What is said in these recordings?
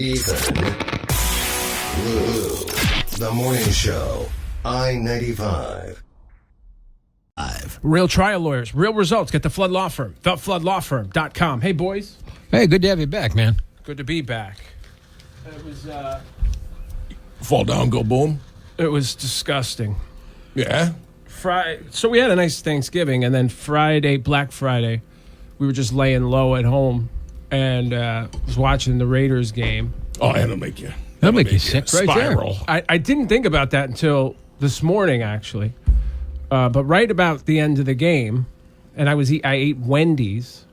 Ethan, Lou, The Morning Show, I-95. Real trial lawyers, real results. Get the Flood Law Firm, thefloodlawfirm.com. Hey, boys. Hey, good to have you back, man. Good to be back. It was, Fall down, go boom. it was disgusting. Yeah. So we had a nice Thanksgiving, and then Friday, Black Friday, we were just laying low at home and was watching the Raiders game. Oh, that'll make you. That'll make you sick right there. Spiral. I didn't think about that until this morning, actually. But right about the end of the game, and I ate Wendy's.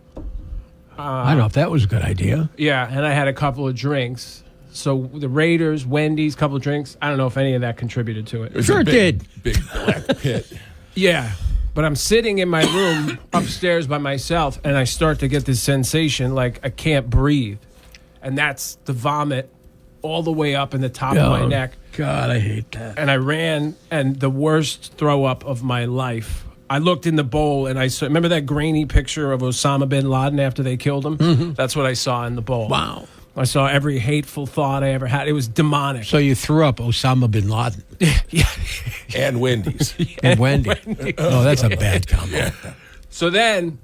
I don't know if that was a good idea. Yeah, and I had a couple of drinks. So the Raiders, Wendy's, couple of drinks. I don't know if any of that contributed to it. was Sure a did. Big black pit. Yeah, but I'm sitting in my room upstairs by myself, and I start to get this sensation like I can't breathe. And that's the vomit all the way up in the top of my neck. God, I hate that. And I ran, and the worst throw up of my life. I looked in the bowl, and I saw, remember that grainy picture of Osama bin Laden after they killed him? Mm-hmm. That's what I saw in the bowl. Wow. I saw every hateful thought I ever had. It was demonic. So you threw up Osama bin Laden Yeah. And Wendy's. and Wendy. Oh, that's a bad combo. So then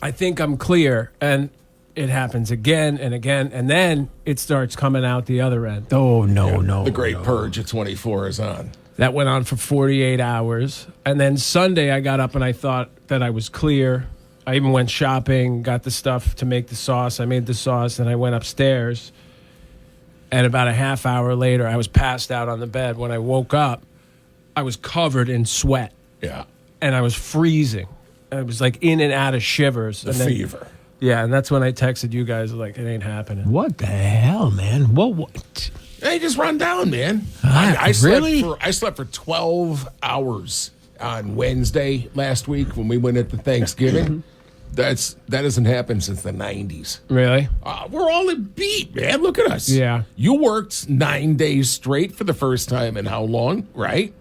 I think I'm clear, and it happens again and again, and then it starts coming out the other end. Oh, no. The Great Purge at 24 is on. That went on for 48 hours. And then Sunday I got up and I thought that I was clear. I even went shopping, got the stuff to make the sauce. I made the sauce, and I went upstairs. And about a half hour later, I was passed out on the bed. When I woke up, I was covered in sweat. Yeah. And I was freezing. I was like in and out of shivers. The and then, fever. Yeah, and that's when I texted you guys, like, it ain't happening. What the hell, man? What? Hey, just run down, man. Really? I slept for 12 hours on Wednesday last week when we went at the Thanksgiving. That hasn't happened since the 90s. Really? We're all in beat, man. Look at us. Yeah. You worked 9 days straight for the first time in how long, right?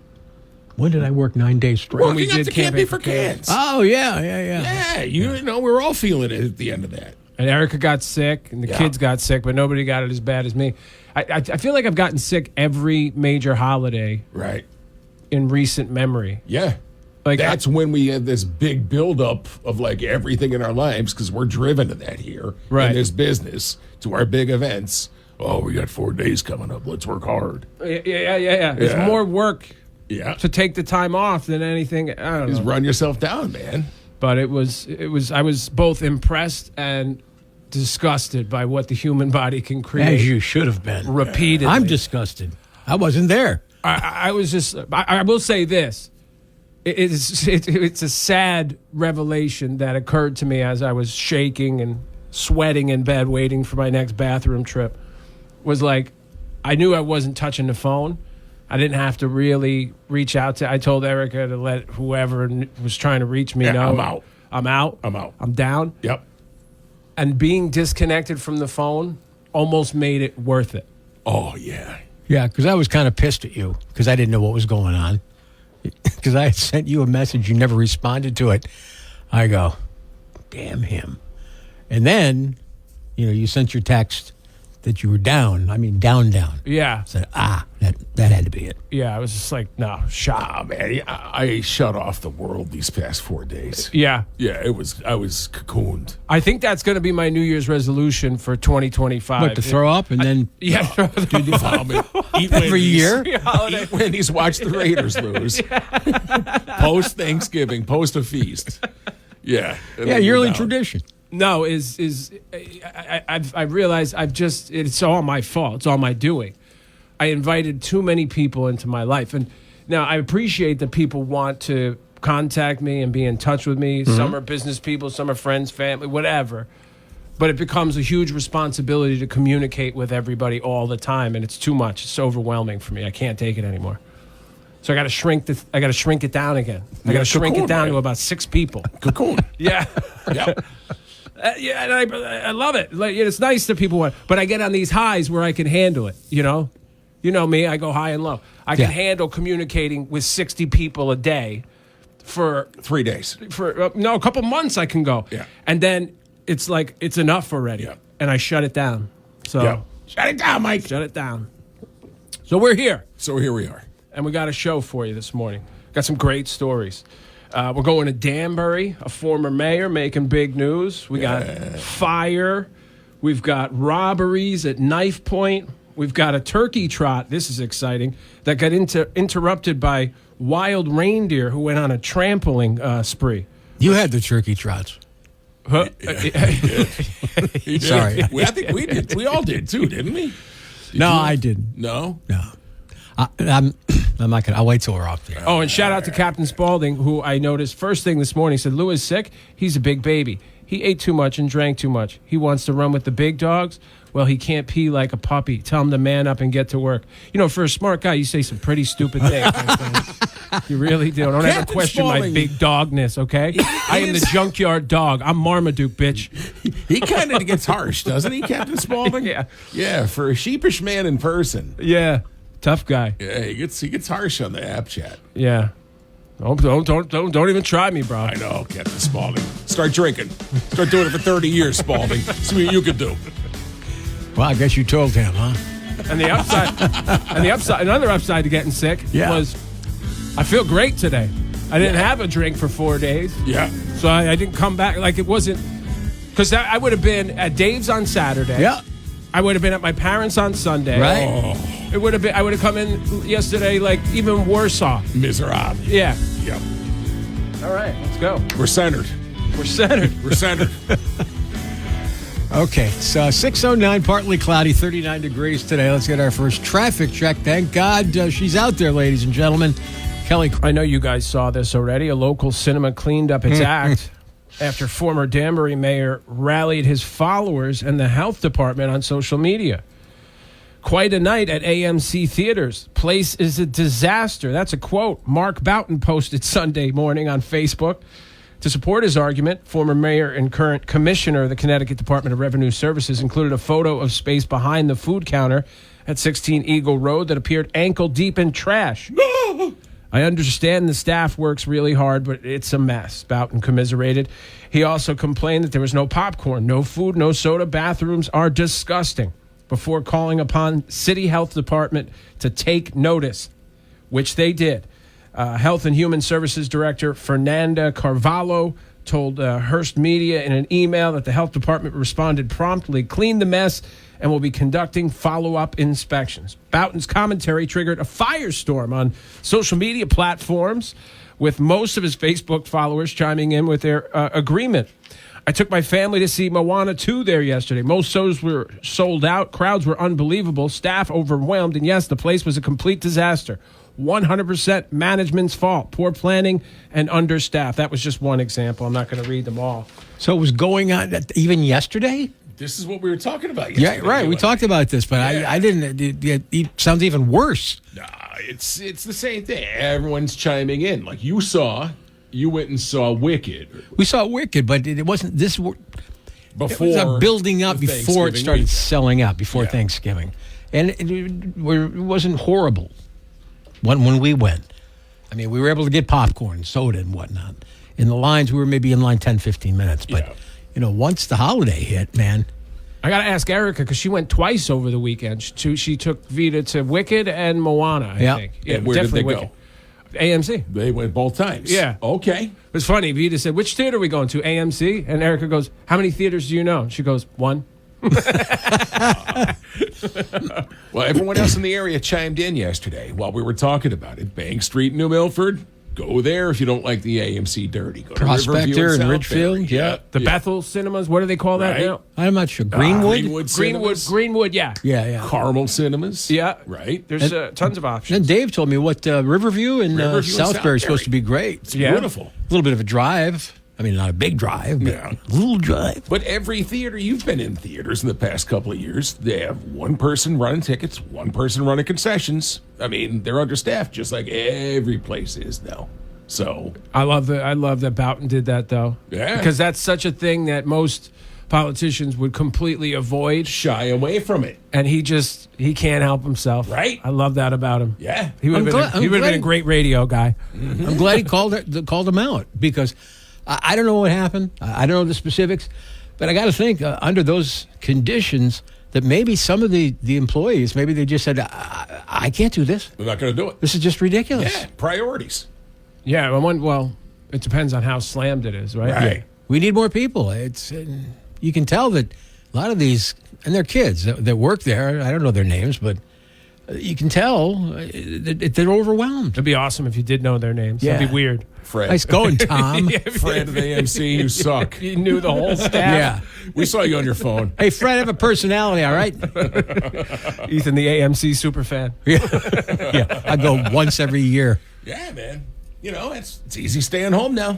When did I work 9 days straight? Working we up did to Campaign Camping for for Cans. Cans. Oh, yeah. Yeah, you know, we're all feeling it at the end of that. And Erica got sick, and the kids got sick, but nobody got it as bad as me. I feel like I've gotten sick every major holiday Right. in recent memory. Yeah. Like That's when we had this big buildup of like everything in our lives because we're driven to that here Right. in this business to our big events. Oh, we got 4 days coming up. Let's work hard. Yeah. It's Yeah. more work Yeah. to take the time off than anything. I don't Just know. run yourself down, man. But it was. I was both impressed and disgusted by what the human body can create. As you should have been. Repeatedly. I'm disgusted. I wasn't there. I was just. I will say this. It's a sad revelation that occurred to me as I was shaking and sweating in bed waiting for my next bathroom trip. Was like, I knew I wasn't touching the phone. I didn't have to really reach out to. I told Erica to let whoever was trying to reach me know. I'm out. I'm out. I'm out. I'm down. Yep. And being disconnected from the phone almost made it worth it. Oh, yeah. Yeah, because I was kind of pissed at you because I didn't know what was going on. Because I had sent you a message, you never responded to it. I go, damn him. And then, you sent your text that you were down. I mean, down. Yeah. I said, that had to be it. Yeah. I was just like, no, shot. Oh, man. I shut off the world these past 4 days. Yeah. Yeah, I was cocooned. I think that's going to be my New Year's resolution for 2025. What, to throw up and then Yeah. Eat every Wendy's. year? Eat Wendy's, watch the Raiders lose. Post Thanksgiving, post a feast. Yeah. Yeah, yearly tradition. No, I realized it's all my fault. It's all my doing. I invited too many people into my life. And now I appreciate that people want to contact me and be in touch with me. Mm-hmm. Some are business people, some are friends, family, whatever. But it becomes a huge responsibility to communicate with everybody all the time, and it's too much. It's overwhelming for me. I can't take it anymore. So I got to shrink it down again. I got to shrink it down to about 6 people. Cocoon. Yeah. Yeah. Yeah, and I love it. Like, it's nice that people want, but I get on these highs where I can handle it. You know me. I go high and low. I can handle communicating with 60 people a day for 3 days. For a couple months. I can go. Yeah, and then it's like it's enough already, and I shut it down. So Shut it down, Mike. Shut it down. So we're here, So here we are. and we got a show for you this morning. Got some great stories. We're going to Danbury, a former mayor making big news. We got fire. We've got robberies at knife point. We've got a turkey trot. This is exciting. That got interrupted by wild reindeer who went on a trampling spree. You had the turkey trots. Huh? Sorry. I think we did. We all did too, didn't we? No, I didn't. No. No. I'm not gonna. I'll wait till we're off there. Oh, and shout out to Captain Spaulding, who I noticed first thing this morning said, Lou is sick. He's a big baby. He ate too much and drank too much. He wants to run with the big dogs. Well, he can't pee like a puppy. Tell him to man up and get to work. You know, for a smart guy, you say some pretty stupid things. You really do. Don't ever Captain question my Spaulding. big dogness, okay? I am the junkyard dog. I'm Marmaduke, bitch. He kind of gets harsh, doesn't he, Captain Spaulding? Yeah. Yeah, for a sheepish man in person. Yeah, tough guy. Yeah, he gets harsh on the app chat. Yeah. Don't even try me, bro. I know, Captain Spaulding. Start drinking. Start doing it for 30 years, Spaulding. See what you can do. Well, I guess you told him, huh? And the upside, another upside to getting sick was I feel great today. I didn't have a drink for 4 days. Yeah. So I didn't come back. Like, it wasn't, because I would have been at Dave's on Saturday. Yeah. I would have been at my parents' on Sunday. Right. It would have been, I would have come in yesterday, like, even worse off. Miserable. Yeah. Yep. All right, let's go. We're centered. We're centered. We're centered. Okay, it's 6:09, partly cloudy, 39 degrees today. Let's get our first traffic check. Thank God she's out there, ladies and gentlemen. Kelly. I know you guys saw this already. A local cinema cleaned up its act after former Danbury mayor rallied his followers and the health department on social media. Quite a night at AMC theaters. Place is a disaster. That's a quote Mark Boughton posted Sunday morning on Facebook. To support his argument, former mayor and current commissioner of the Connecticut Department of Revenue Services included a photo of space behind the food counter at 16 Eagle Road that appeared ankle deep in trash. I understand the staff works really hard, but it's a mess, Boughton commiserated. He also complained that there was no popcorn, no food, no soda. Bathrooms are disgusting, before calling upon City Health Department to take notice, which they did. Health and Human Services Director Fernanda Carvalho told Hearst Media in an email that the health department responded promptly, cleaned the mess, and will be conducting follow-up inspections. Boughton's commentary triggered a firestorm on social media platforms, with most of his Facebook followers chiming in with their agreement. I took my family to see Moana 2 there yesterday. Most shows were sold out. Crowds were unbelievable. Staff overwhelmed. And yes, the place was a complete disaster. 100% management's fault. Poor planning and understaffed. That was just one example. I'm not going to read them all. So it was going on even yesterday? This is what we were talking about yesterday. Yeah, right. We talked about this, but I didn't. It sounds even worse. Nah, it's the same thing. Everyone's chiming in. Like you went and saw Wicked. We saw Wicked, but it wasn't this. Before It was a building up the before it Thanksgiving started week. selling out, before Thanksgiving. And it wasn't horrible when we went. I mean, we were able to get popcorn, soda, and whatnot. In the lines, we were maybe in line 10, 15 minutes. But, once the holiday hit, man. I got to ask Erica, because she went twice over the weekend. She took Vita to Wicked and Moana, I think. Yeah, And where did they Wicked. go? AMC. They went both times. Yeah. Okay. It was funny. Vita said, which theater are we going to? AMC? And Erica goes, how many theaters do you know? She goes, one. Well, everyone else in the area chimed in yesterday while we were talking about it. Bank Street, New Milford. Go there if you don't like the AMC dirty. Go to Prospector Riverview and South Ridgefield, Ferry. yeah. The Bethel Cinemas, what do they call that Right. now? I'm not sure. Greenwood? Greenwood, yeah. Yeah. Carmel Cinemas. Yeah. Right. There's tons of options. Then Dave told me what Riverview and Riverview and Southbury is supposed Southbury. to be great. It's Yeah. beautiful. A little bit of a drive. I mean, not a big drive, but Yeah. a little drive. But every theater, you've been in theaters in the past couple of years, they have one person running tickets, one person running concessions. I mean, they're understaffed just like every place is now. So I love that Boughton did that, though. Yeah. Because that's such a thing that most politicians would completely avoid. shy away from it. And he can't help himself. Right. I love that about him. Yeah. He would have been a great radio guy. I'm glad he called him out because I don't know what happened. I don't know the specifics, but I got to think under those conditions, that maybe some of the employees, maybe they just said, I can't do this. We're not going to do it. This is just ridiculous. Yeah, priorities. Yeah, well, it depends on how slammed it is, right? Right. Yeah. We need more people. It's you can tell that a lot of these, and they're kids that work there. I don't know their names, but you can tell that they're overwhelmed. It'd be awesome if you did know their names. Yeah. That'd be weird. Fred. Nice going, Tom. Fred of AMC, you suck. You knew the whole staff. Yeah. We saw you on your phone. Hey, Fred, I have a personality, all right? Ethan, the AMC super fan. Yeah, I go once every year. Yeah, man. You know, it's easy staying home now.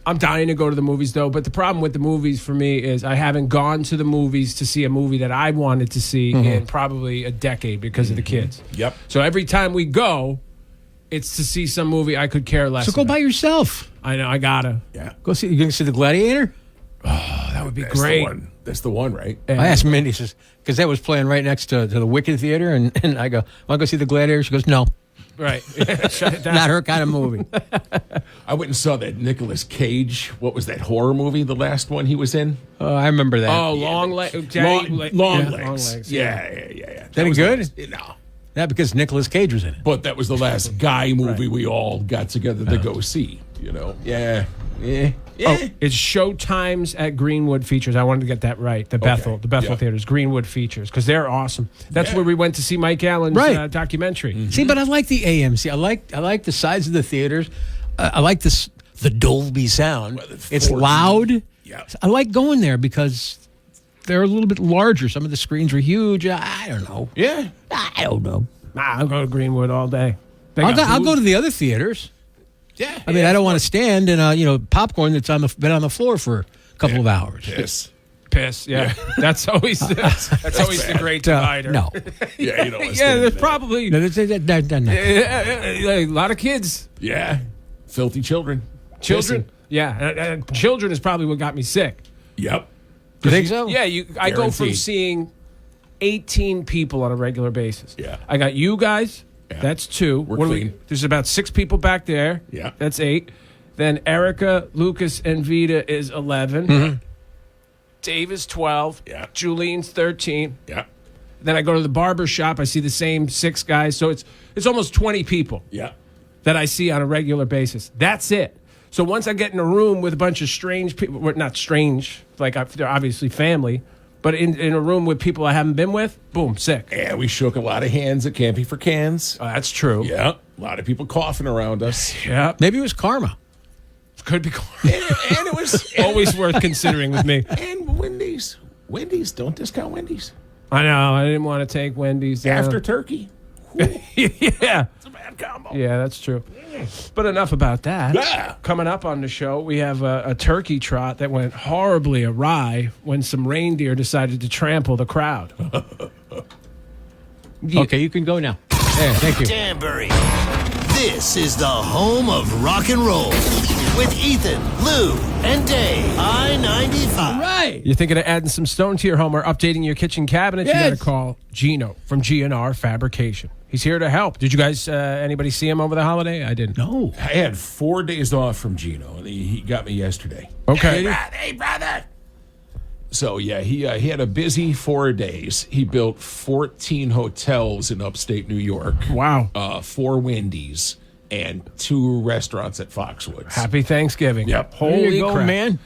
I'm dying to go to the movies, though. But the problem with the movies for me is I haven't gone to the movies to see a movie that I wanted to see in probably a decade because of the kids. Yep. So every time we go, it's to see some movie I could care less So go about. by yourself. I know, I gotta. Yeah. Go see. You going to see The Gladiator? That would be That's great. the one. That's the one, right? I asked Mindy, because that was playing right next to the Wicked Theater, and I go, want to go see The Gladiator? She goes, no, Right. Shut it down. not her kind of movie. I went and saw that Nicolas Cage. What was that horror movie? The last one he was in. I remember that. Oh, long legs. Long Legs. legs. Yeah. That any good? No. Not because Nicolas Cage was in it. But that was the last guy movie we all got together to go see. You know. Yeah. Yeah. Oh, it's Showtimes at Greenwood Features. I wanted to get that right. The Bethel Yeah. Theaters, Greenwood Features, because they're awesome. That's Yeah. where we went to see Mike Allen's Right. documentary. See, but I like the AMC. I like the size of the theaters. I like the Dolby sound. Well, the It's 4D. loud. Yeah. I like going there because they're a little bit larger. Some of the screens were huge. I don't know. Yeah. I don't know. Nah, I'll go to Greenwood all day. They I'll got go food. to the other theaters. Yeah. I mean, I don't want to stand and popcorn that's been on the floor for a couple of hours. Yes. Piss. Yeah, that's always that's always the great divider. No, Yeah. You know. Yeah, there's probably no, no. a lot of kids, Yeah. Filthy children. children. Pissing. Yeah, children is probably what got me sick. Yep. You think so? Yeah, I go from Guaranteed. seeing 18 people on a regular basis. Yeah. I got you guys. Yeah. That's 2. We're What do clean. there's about 6 people back there. Yeah. That's 8. Then Erica, Lucas, and Vita is 11. Dave is 12. Yeah. Julian's 13. Yeah. Then I go to the barber shop. I see the same 6 guys. So it's almost 20 people Yeah. that I see on a regular basis. That's it. So once I get in a room with a bunch of strange people, well, not strange, like they're obviously family, but in a room with people I haven't been with, boom, sick. And we shook a lot of hands at Camping for Cans. Oh, that's true. Yeah. A lot of people coughing around us. Yeah. Maybe it was karma. Could be And it was. always worth considering with me. And Wendy's. Wendy's. Don't discount Wendy's. I know. I didn't want to take Wendy's down. After turkey. yeah. It's a bad combo. Yeah, that's true. But enough about that. Yeah. Coming up on the show, we have a turkey trot that went horribly awry when some reindeer decided to trample the crowd. Okay, you can go now. There, thank you. Danbury. This is the home of rock and roll with Ethan, Lou, and Dave. I-95. Right. You're thinking of adding some stone to your home or updating your kitchen cabinet? You got Yes. to call Gino from GNR Fabrication. He's here to help. Did you guys, anybody see him over the holiday? I didn't. No. I had 4 days off from Gino, and he got me yesterday. Okay. Hey, brother. So, yeah, he had a busy 4 days. He built 14 hotels in upstate New York. Wow. 4 Wendy's and 2 restaurants at Foxwoods. Happy Thanksgiving. Yep. There Holy you go, crap. man.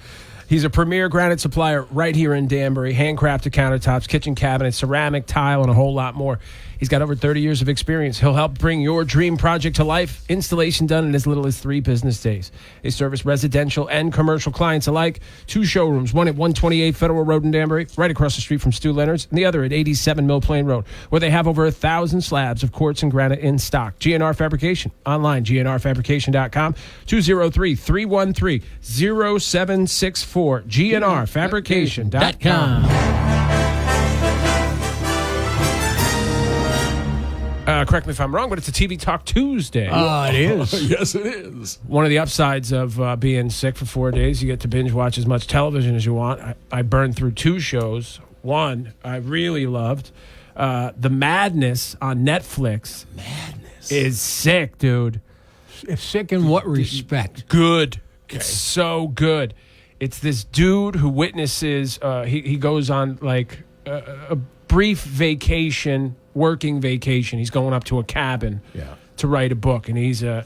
He's a premier granite supplier right here in Danbury. Handcrafted countertops, kitchen cabinets, ceramic, tile, and a whole lot more. He's got over 30 years of experience. He'll help bring your dream project to life. Installation done in as little as 3 business days. They service residential and commercial clients alike. 2 showrooms, one at 128 Federal Road in Danbury, right across the street from Stu Leonard's, and the other at 87 Mill Plain Road, where they have over 1,000 slabs of quartz and granite in stock. GNR Fabrication. Online, gnrfabrication.com, 203-313-0764, gnrfabrication.com. Correct me if I'm wrong, but it's a TV Talk Tuesday. It is. Yes, it is. One of the upsides of being sick for 4 days, you get to binge watch as much television as you want. I burned through 2 shows. One I really loved. The Madness on Netflix Madness. is sick, dude. Sick in what respect? Good. Okay. It's so good. It's this dude who witnesses, he goes on like a brief vacation, working vacation. He's going up to a cabin to write a book, and he's a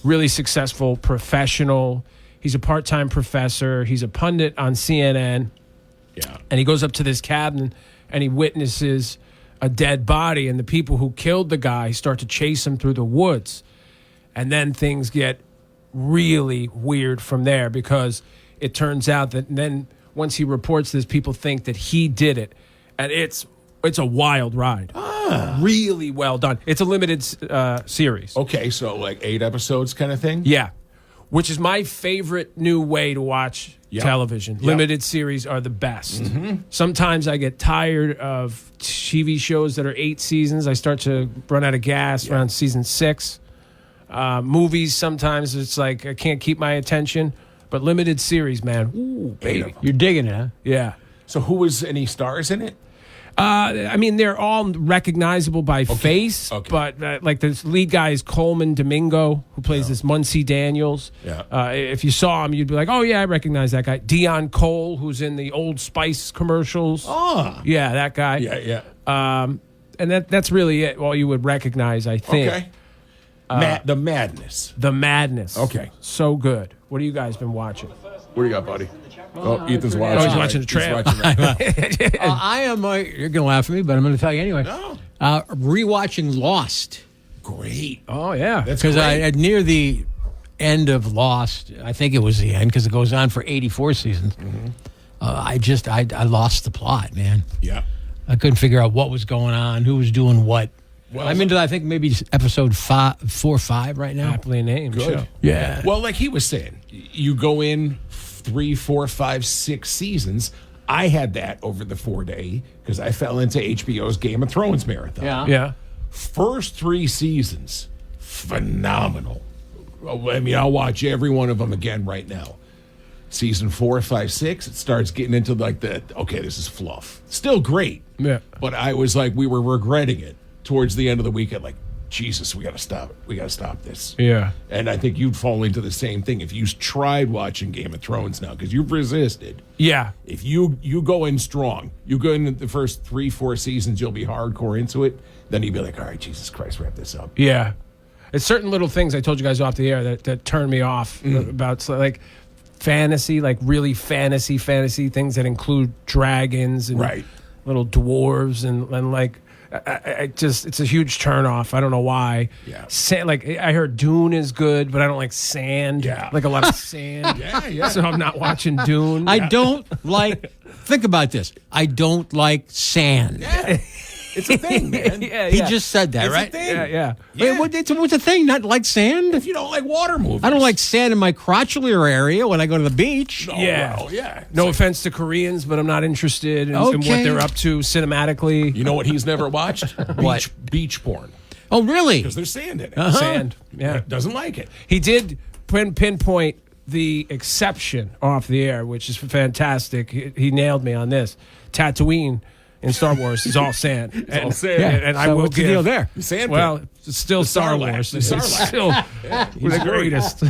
really successful professional. He's a part-time professor. He's a pundit on CNN. Yeah. And he goes up to this cabin, and he witnesses a dead body, and the people who killed the guy start to chase him through the woods. And then things get really weird from there, because it turns out that then once he reports this, people think that he did it. And it's a wild ride. Really well done. It's a limited series. Okay, so like 8 episodes kind of thing? Yeah. Which is my favorite new way to watch television. Limited series are the best. Sometimes I get tired of TV shows that are 8 seasons. I start to run out of gas around season 6. Movies, sometimes it's like I can't keep my attention. But limited series, man. Ooh, baby. You're digging it, huh? Yeah. So who was any stars in it? I mean, they're all recognizable by face, but like the lead guy is Coleman Domingo, who plays this Muncie Daniels. Yeah. If you saw him, you'd be like, oh, yeah, I recognize that guy. Dion Cole, who's in the Old Spice commercials. Oh. Yeah, that guy. Yeah. And that's really it, all you would recognize, I think. Okay. The Madness. The Madness. Okay. So good. What have you guys been watching? What do you got, buddy? Oh, Ethan's watching. Oh, he's watching the trailer. I am. You're going to laugh at me, but I'm going to tell you anyway. No. Rewatching Lost. Great. Oh, yeah. That's Because great. near the end of Lost, I think it was the end because it goes on for 84 seasons. I lost the plot, man. Yeah. I couldn't figure out what was going on, who was doing what. Well, I'm into, I think, maybe episode 4 or 5 right now. Happily named. Good. Show. Yeah. Well, like he was saying, you go in 3, 4, 5, 6 seasons. I had that over the 4-day because I fell into HBO's Game of Thrones marathon. Yeah. First 3 seasons, phenomenal. I mean, I'll watch every one of them again right now. Season 4, 5, 6, it starts getting into like okay, this is fluff. Still great. Yeah. But I was like, we were regretting it towards the end of the weekend. Like, Jesus, we got to stop it. We got to stop this. Yeah. And I think you'd fall into the same thing if you tried watching Game of Thrones now, because you've resisted. Yeah. If you go in strong, you go in the first 3, 4 seasons, you'll be hardcore into it. Then you'd be like, all right, Jesus Christ, wrap this up. Yeah. It's certain little things I told you guys off the air that turn me off about like fantasy, like really fantasy things that include dragons and little dwarves and like I just, it's a huge turnoff. I don't know why. Yeah. Sand, like I heard Dune is good, but I don't like sand. Yeah. Like a lot of sand. Yeah. So I'm not watching Dune. I don't like, think about this. I don't like sand. Yeah. It's a thing, man. He just said that, It's right? a thing. Yeah. Wait, what's a thing? Not like sand? If you don't like water movies. I don't like sand in my crotchally area when I go to the beach. Oh, Yeah. well, yeah. No offense to Koreans, but I'm not interested in what Okay. they're up to cinematically. You know what he's never watched? What? Beach porn. Oh, really? Because there's sand in it. Sand. Yeah. Doesn't like it. He did pinpoint the exception off the air, which is fantastic. He nailed me on this. Tatooine in Star Wars is all sand. It's all sand. Yeah. And I So will what's the give. deal there? The sand Well, it's still Star Sarlacc. Wars. The It's Sarlacc. still the greatest.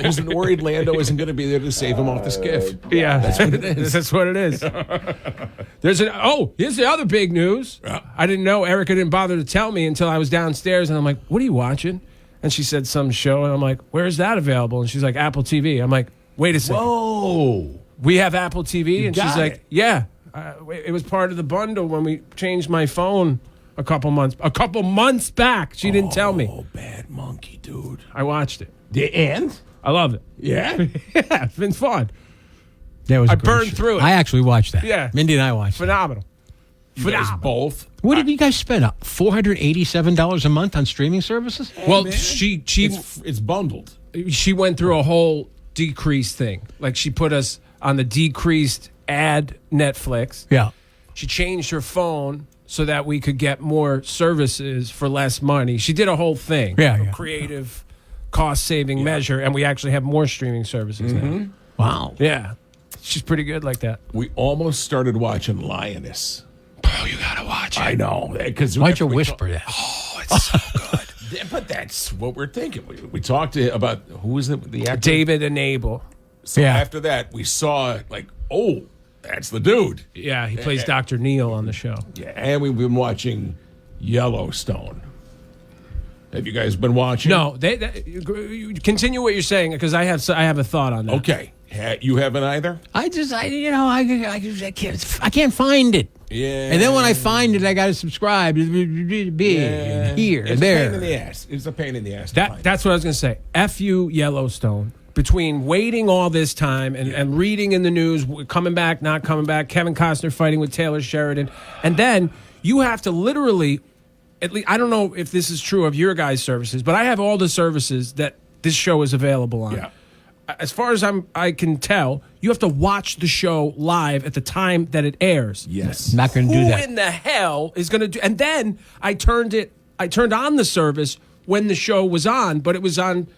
He's worried Lando isn't going to be there to save him off the skiff. Yeah, that's what it is. That's what it is. Here's the other big news. Yeah. I didn't know. Erica didn't bother to tell me until I was downstairs, and I'm like, "What are you watching?" And she said some show, and I'm like, "Where's that available?" And she's like, "Apple TV." I'm like, "Wait a second. Whoa. We have Apple TV?" And she's got like, it. "Yeah, it was part of the bundle when we changed my phone a couple months back." She didn't tell me. Oh, bad monkey, dude. I watched it. The end? I love it. Yeah. Yeah, it's been fun. That was I a great burned show. through it. I actually watched that. Yeah. Mindy and I watched it. Phenomenal. You guys both. What did you guys spend? $487 a month on streaming services? Well, man. she It's bundled. she went through a whole decrease thing. Like she put us on the decreased ad Netflix. Yeah. She changed her phone so that we could get more services for less money. She did a whole thing. Yeah, A yeah. creative cost saving measure, and we actually have more streaming services now. Wow. Yeah. She's pretty good like that. We almost started watching Lioness. Oh, you gotta watch it. I know. Because Why'd you whisper that? Oh, it's so good. But that's what we're thinking. We talked about who was the actor? David and Abel. So Yeah. after that, we saw like, oh, That's the dude. Yeah, he plays Dr. Neil on the show. Yeah, and we've been watching Yellowstone. Have you guys been watching? No, you continue what you're saying because I have a thought on that. Okay, you haven't either. I can't find it. Yeah. And then when I find it, I got to subscribe. Here and It's there. a pain in the ass. It's a pain in the ass. That's what I was going to say. F you, Yellowstone. Between waiting all this time and reading in the news, coming back, not coming back, Kevin Costner fighting with Taylor Sheridan, and then you have to literally, at least I don't know if this is true of your guys' services, but I have all the services that this show is available on. Yeah. As far as I can tell, you have to watch the show live at the time that it airs. Yes. Not going to do Who that. in the hell is going to do? And then I turned on the service when the show was on, but it was on,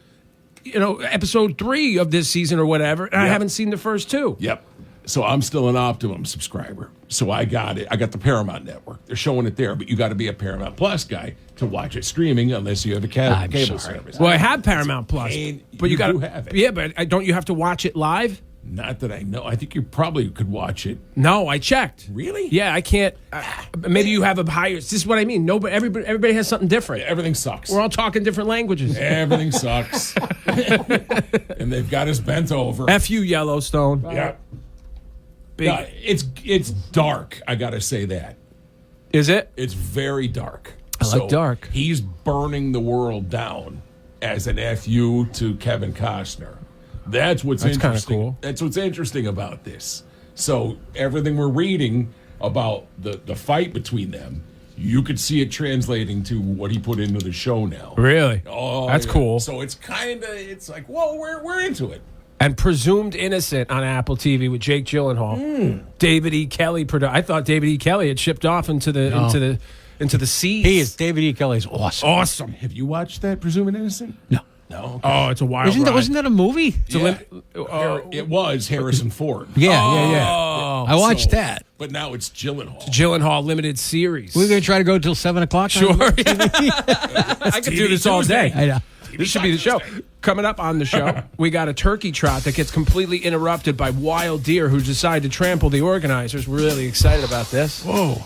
episode 3 of this season or whatever, and I haven't seen the first 2. Yep. So I'm still an Optimum subscriber. So I got it. I got the Paramount Network. They're showing it there, but you got to be a Paramount Plus guy to watch it streaming unless you have a cable service. Well, I have Paramount Plus, And but you got do have it. Yeah, but don't you have to watch it live? Not that I know. I think you probably could watch it. No, I checked. Really? Yeah, I can't. Maybe you have a higher. This is what I mean. Nobody, everybody has something different. Everything sucks. We're all talking different languages. Everything sucks. And they've got us bent over. F you, Yellowstone. Yeah. Big. Yeah, it's dark. I got to say that. Is it? It's very dark. I like dark. He's burning the world down as an FU to Kevin Costner. That's what's That's kinda interesting. cool. That's what's interesting about this. So everything we're reading about the fight between them, you could see it translating to what he put into the show now. Really? Oh, That's yeah. cool. So it's like, whoa, we're into it. And Presumed Innocent on Apple TV with Jake Gyllenhaal. David E. Kelly. I thought David E. Kelly had shipped off into the seas. He is. David E. Kelly is awesome. awesome. Have you watched that, Presuming Innocent? No. No. Oh, it's a wild ride. Wasn't that a movie? Yeah. It was Harrison Ford. Yeah. I watched So- that. But now it's Gyllenhaal. Gyllenhaal limited series. We're going to try to go till 7 o'clock. Sure. I could do this all day. I know. This should be the show. Coming up on the show, we got a turkey trot that gets completely interrupted by wild deer who decide to trample the organizers. We're really excited about this. Whoa.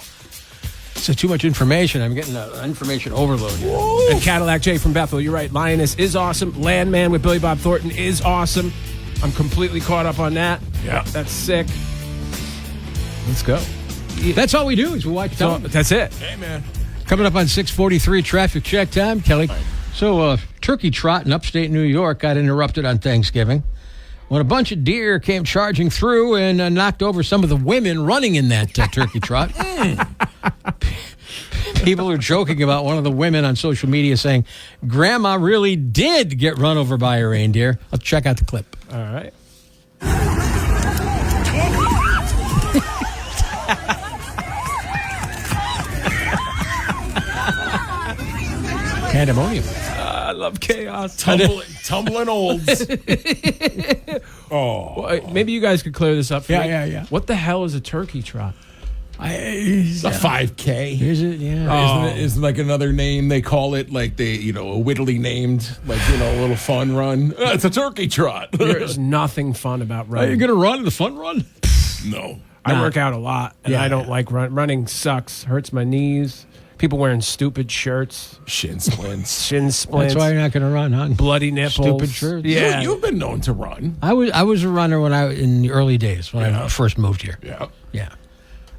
So too much information. I'm getting an information overload here. And Cadillac J from Bethel, you're right. Lioness is awesome. Landman with Billy Bob Thornton is awesome. I'm completely caught up on that. Yeah. That's sick. Let's go. That's all we do is we watch So, television. that's it. Hey, man. Coming up on 6:43 traffic check time, Kelly. So turkey trot in upstate New York got interrupted on Thanksgiving when a bunch of deer came charging through and knocked over some of the women running in that turkey trot. People are joking about one of the women on social media saying, Grandma really did get run over by a reindeer. Let's check out the clip. All right. Pandemonium. I love chaos. Tumbling olds. Well, maybe you guys could clear this up for me. Yeah. What the hell is a turkey trot? It's a 5K. Is it? Yeah. Isn't like another name they call it, like a wittily named, a little fun run. It's a turkey trot. There's nothing fun about Are you running. going to run the fun run? No. I work out a lot, and Yeah, I don't yeah. like running. Sucks. Hurts my knees. People wearing stupid shirts, Shin splints. shin splints, That's why you're not going to run, huh? bloody nipples. Stupid shirts. Yeah. You've been known to run. I was a runner in the early days when I first moved here. Yeah. Yeah.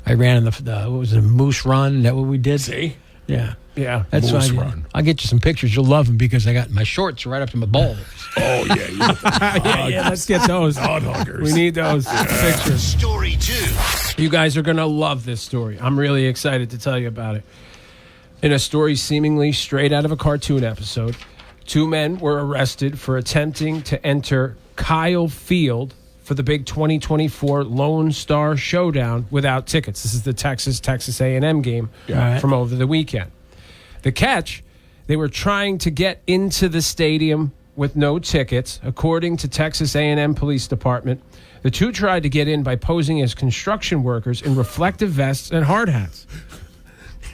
I ran in the what was it, Moose Run? Is that what we did? See? Yeah. Yeah. That's Moose why Run. I'll get you some pictures. You'll love them because I got my shorts right up to my balls. Oh, yeah. Yeah, let's get those. Dog huggers. We need those pictures. Story 2. You guys are going to love this story. I'm really excited to tell you about it. In a story seemingly straight out of a cartoon episode, 2 men were arrested for attempting to enter Kyle Field for the big 2024 Lone Star Showdown without tickets. This is the Texas A&M game from over the weekend. The catch, they were trying to get into the stadium with no tickets. According to Texas A&M Police Department, the 2 tried to get in by posing as construction workers in reflective vests and hard hats.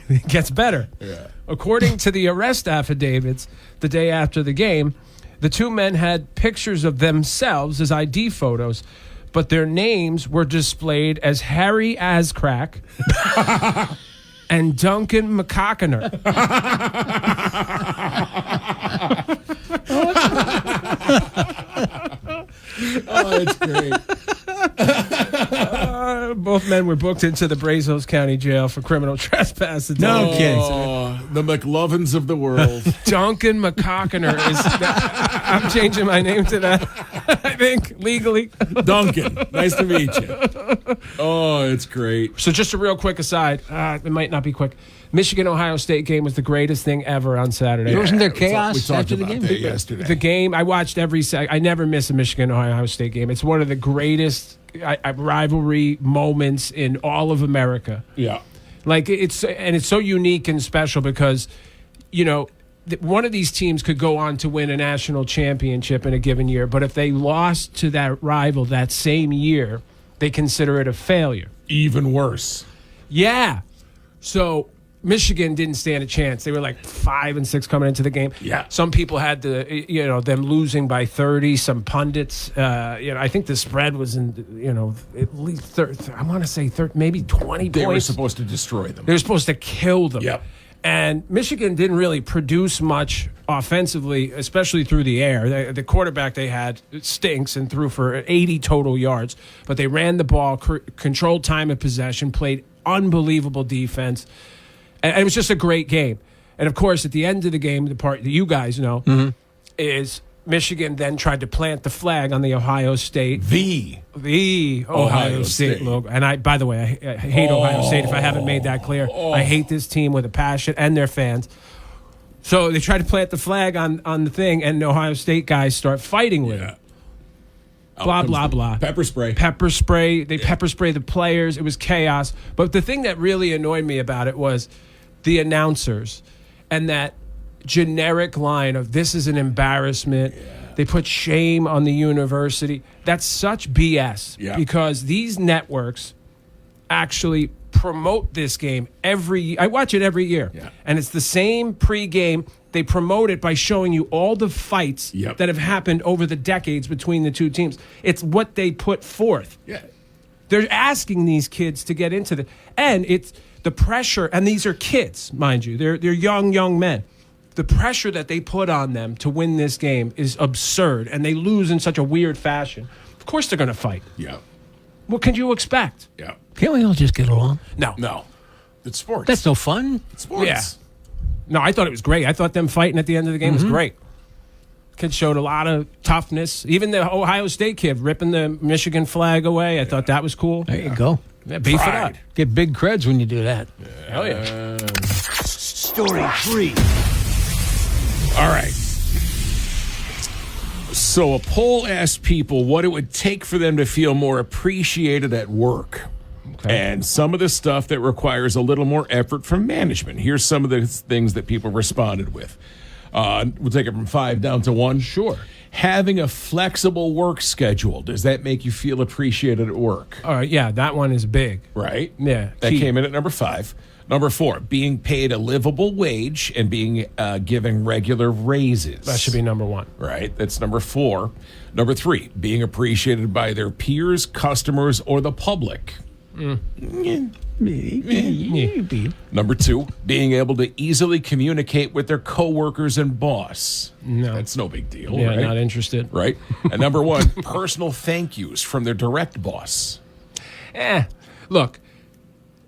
It gets better. Yeah. According to the arrest affidavits, the day after the game, the 2 men had pictures of themselves as ID photos, but their names were displayed as Harry Ascrack and Duncan McCockiner. Oh, it's great. Both men were booked into the Brazos County Jail for criminal trespass. No kidding. Oh, the McLovins of the world. Duncan McCockiner is. I'm changing my name to that. I think legally. Duncan, nice to meet you. Oh, it's great. So just a real quick aside. It might not be quick. Michigan-Ohio State game was the greatest thing ever on Saturday. Wasn't there We chaos talked after the about game? that yesterday. The game, I watched every I never miss a Michigan-Ohio State game. It's one of the greatest rivalry moments in all of America. Yeah. Like it's so unique and special because, one of these teams could go on to win a national championship in a given year, but if they lost to that rival that same year, they consider it a failure. Even worse. Yeah. So Michigan didn't stand a chance. They were like 5-6 coming into the game. Yeah. Some people had them losing by 30. Some pundits, I think the spread was in, at least I want to say maybe 20 They points. were supposed to destroy them. They were supposed to kill them. Yep. And Michigan didn't really produce much offensively, especially through the air. The quarterback they had stinks and threw for 80 total yards. But they ran the ball, controlled time of possession, played unbelievable defense. And it was just a great game. And, of course, at the end of the game, the part that you guys know is Michigan then tried to plant the flag on the Ohio State. The Ohio State logo. And, by the way, I hate Ohio State if I haven't made that clear. I hate this team with a passion and their fans. So they tried to plant the flag on the thing, and the Ohio State guys start fighting with it. Blah, blah, blah. Pepper spray. Pepper spray. They pepper spray the players. It was chaos. But the thing that really annoyed me about it was the announcers and that generic line of this is an embarrassment. They put shame on the university. That's such BS because these networks actually promote this game I watch it every year. Yeah. And it's the same pregame. They promote it by showing you all the fights that have happened over the decades between the two teams. It's what they put forth. Yeah. They're asking these kids to get into the and it's the pressure, and these are kids, mind you. They're young men. The pressure that they put on them to win this game is absurd, and they lose in such a weird fashion. Of course they're going to fight. Yeah. What can you expect? Yeah. Can't we all just get along? No. It's sports. That's no fun. It's sports. Yeah. No, I thought it was great. I thought them fighting at the end of the game was great. Kid showed a lot of toughness. Even the Ohio State kid ripping the Michigan flag away, I thought that was cool. There you go. Yeah, beef it up. Get big creds when you do that. Hell yeah. Story 3. All right. So a poll asked people what it would take for them to feel more appreciated at work. And some of the stuff that requires a little more effort from management. Here's some of the things that people responded with. We'll take it from 5 down to 1. Sure. Having a flexible work schedule. Does that make you feel appreciated at work? All right, yeah, that one is big. Right? Yeah, That key. came in at number 5. Number 4, being paid a livable wage and being given regular raises. That should be number 1. Right, that's number 4. Number 3, being appreciated by their peers, customers, or the public. Number 2, being able to easily communicate with their coworkers and boss. No. That's no big deal, Yeah, right? not interested. Right? And number 1, personal thank yous from their direct boss. Look,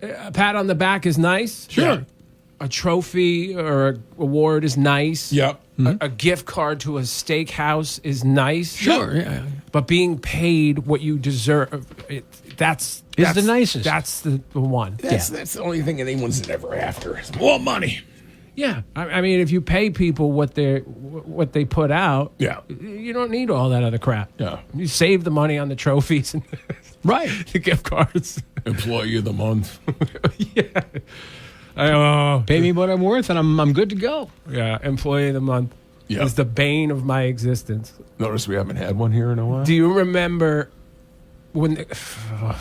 a pat on the back is nice. Sure. A trophy or a award is nice. Yep. A gift card to a steakhouse is nice. Sure. Yeah. But being paid what you deserve, that's the nicest. That's the one. That's the only thing anyone's ever after is more money. Yeah. I mean, if you pay people what they put out, Yeah. you don't need all that other crap. Yeah. You save the money on the trophies and Right. the gift cards. Employee of the month. Yeah. Pay me what I'm worth, and I'm good to go. Yeah, employee of the month Yeah. is the bane of my existence. Notice we haven't had one here in a while. Do you remember when?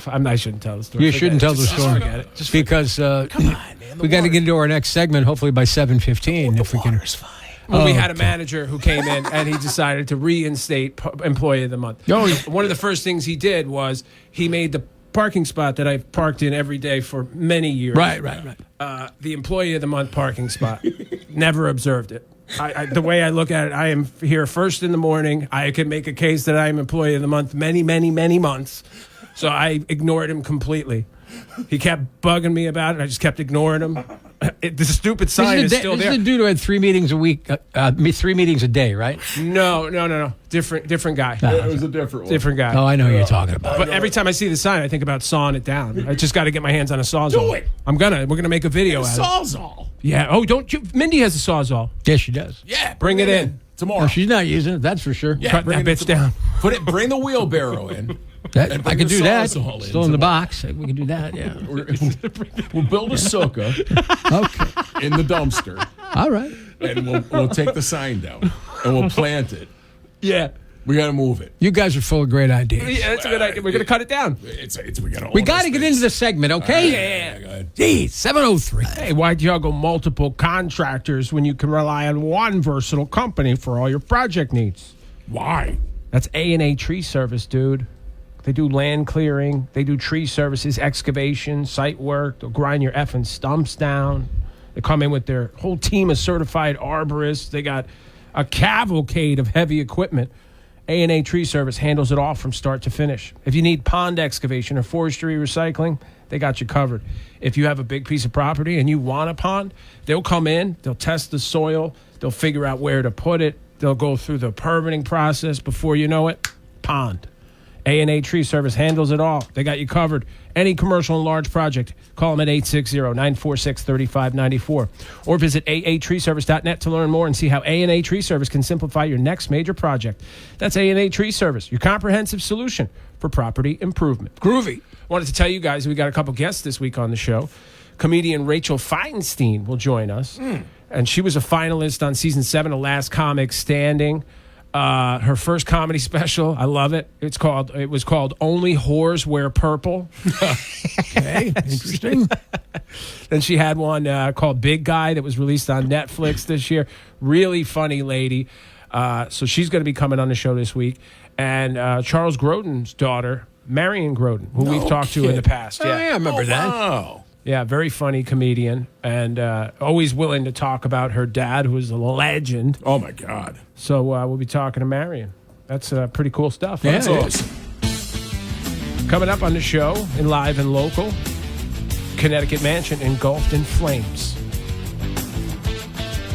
I shouldn't tell the story. You Forget shouldn't it. tell the Just story. forget it. Just Because Come on, man. we got to get into our next segment, hopefully by 7:15. If we can. Fine. Well, we had a manager who came in and he decided to reinstate Employee of the Month. Oh, One of the first things he did was he made the parking spot that I've parked in every day for many years. Right. The Employee of the Month parking spot. Never observed it. The way I look at it, I am here first in the morning. I can make a case that I am Employee of the Month many, many, many months. So I ignored him completely. He kept bugging me about it. I just kept ignoring him. The stupid sign is still there. This is the dude who had 3 meetings a week, 3 meetings a day, right? No. Different guy. It was a different one. Different guy. Oh, I know who you're talking about. But every time I see the sign, I think about sawing it down. I just got to get my hands on a sawzall. Do it. We're gonna make a video out of it. Sawzall. Yeah. Oh, don't you? Mindy has a sawzall. Yes, she does. Yeah. Bring it in. Tomorrow. No, she's not using it, that's for sure. Yeah, Cut bring that it bitch down. Bring the wheelbarrow in. That, And I bring could the do that. Sawzall in Still in the tomorrow. box. We can do that, yeah. We'll build a sukkah Okay. in the dumpster, All right. and we'll take the sign down, and we'll plant it. Yeah. We got to move it. You guys are full of great ideas. Yeah, that's a good idea. We're gonna cut it down. We got to get into the segment, okay? Yeah, go ahead. Geez, 7:03. Hey, why juggle multiple contractors when you can rely on one versatile company for all your project needs? Why? That's A&A Tree Service, dude. They do land clearing. They do tree services, excavation, site work. They'll grind your effing stumps down. They come in with their whole team of certified arborists. They got a cavalcade of heavy equipment. A&A Tree Service handles it all from start to finish. If you need pond excavation or forestry recycling, they got you covered. If you have a big piece of property and you want a pond, they'll come in, they'll test the soil, they'll figure out where to put it, they'll go through the permitting process. Before you know it, pond. A&A Tree Service handles it all. They got you covered. Any commercial and large project, call them at 860-946-3594 or visit aatreeservice.net to learn more and see how A&A Tree Service can simplify your next major project. That's A&A Tree Service, your comprehensive solution for property improvement. Groovy. Wanted to tell you guys we got a couple guests this week on the show. Comedian Rachel Feinstein will join us, and she was a finalist on season 7 of Last Comic Standing. Her first comedy special, I love it. It was called Only Whores Wear Purple. Okay, interesting. Then she had one called Big Guy that was released on Netflix this year. Really funny lady. So she's going to be coming on the show this week. And Charles Grodin's daughter, Marion Grodin, who we've talked to in the past. Oh, yeah, I remember that. Wow. Yeah, very funny comedian, and always willing to talk about her dad, who was a legend. Oh, my God. So we'll be talking to Marion. That's pretty cool stuff. Yeah, That's it awesome. Coming up on the show, in live and local, Connecticut mansion engulfed in flames.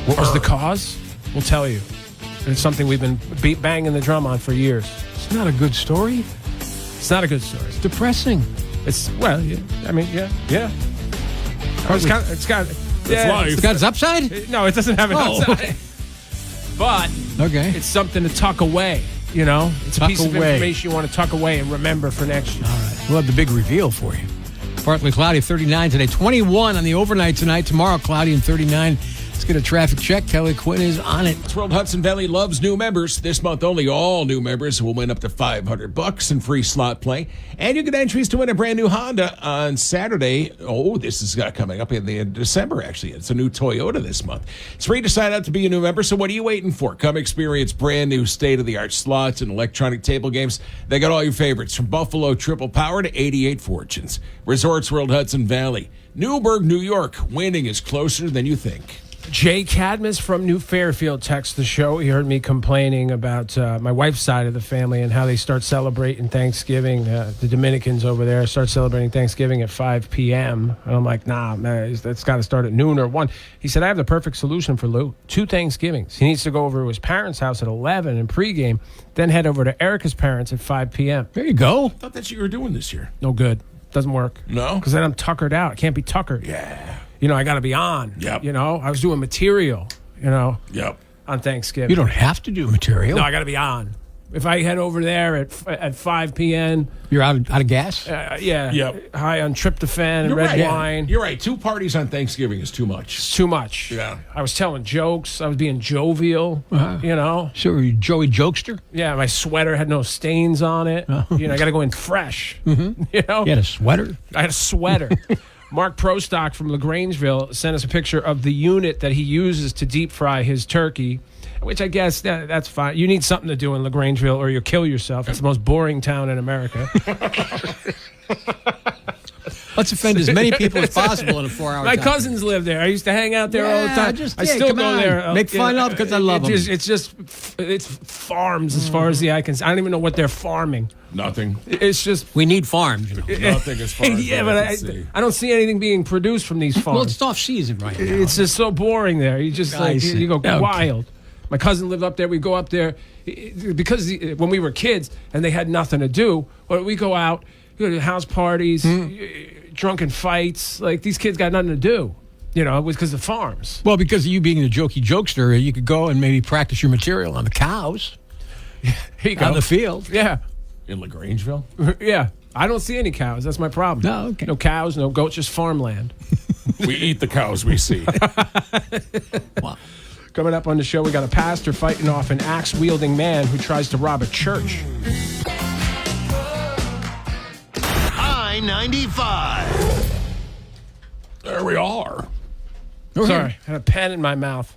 What was the cause? We'll tell you. It's something we've been banging the drum on for years. It's not a good story. It's not a good story. It's depressing. It's, well, yeah, I mean, yeah. It's got life. It's got its upside? No, it doesn't have an Oh. upside. But Okay. it's something to tuck away, you know? It's a Tuck piece of away. information you want to tuck away and remember for next year. All right. We'll have the big reveal for you. Partly cloudy, 39 today. 21 on the overnight tonight. Tomorrow, cloudy and 39. Let's get a traffic check. Kelly Quinn is on it. World Hudson Valley loves new members. This month only, all new members will win up to $500 in free slot play. And you get entries to win a brand new Honda on Saturday. Oh, this is coming up in the December, actually. It's a new Toyota this month. It's free to sign up to be a new member, so what are you waiting for? Come experience brand new state-of-the-art slots and electronic table games. They got all your favorites, from Buffalo Triple Power to 88 Fortunes. Resorts World Hudson Valley. Newburgh, New York. Winning is closer than you think. Jay Cadmus from New Fairfield texts the show. He heard me complaining about my wife's side of the family and how they start celebrating Thanksgiving. The Dominicans over there start celebrating Thanksgiving at 5 p.m. And I'm like, nah, man, that's got to start at noon or 1. He said, I have the perfect solution for Lou. 2 Thanksgivings. He needs to go over to his parents' house at 11 and pregame, then head over to Erica's parents at 5 p.m. There you go. I thought that's what you were doing this year. No good. Doesn't work. No? Because then I'm tuckered out. I can't be tuckered. Yeah. You know, I got to be on. Yep. You know, I was doing material, Yep. on Thanksgiving. You don't have to do material. No, I got to be on. If I head over there at 5 p.m., You're out of gas? yeah, Yep. high on tryptophan and You're red right. wine. You're right. 2 parties on Thanksgiving is too much. It's too much. Yeah. I was telling jokes. I was being jovial. You know. So are you Joey Jokester? Yeah, my sweater had no stains on it. You know, I got to go in fresh. You know. You had a sweater? I had a sweater. Mark Prostock from LaGrangeville sent us a picture of the unit that he uses to deep fry his turkey, which I guess that's fine. You need something to do in LaGrangeville or you'll kill yourself. It's the most boring town in America. Let's offend as many people as possible in a 4-hour My time. cousins live there. I used to hang out there all the time. I still come go on. there. Make fun of because I love them. It's farms as far as the eye can see. I don't even know what they're farming. Nothing. It's just We need farms. Nothing as far as yeah, I but can see. I don't see anything being produced from these farms. Well, it's off season right now. It's just so boring there. You just I see. you go Okay. wild. My cousin lived up there. We go up there because when we were kids and they had nothing to do. Well, we go out, go to house parties, drunken fights. Like these kids got nothing to do. You know, it was because of farms. Well, because of you being the jokey jokester, you could go and maybe practice your material on the cows Here you go. on the field. Yeah, In LaGrangeville? yeah. I don't see any cows. That's my problem. No, okay. No cows, no goats, just farmland. We eat the cows we see. Wow. Coming up on the show, we got a pastor fighting off an axe-wielding man who tries to rob a church. I-95. There we are. Sorry, I had a pen in my mouth.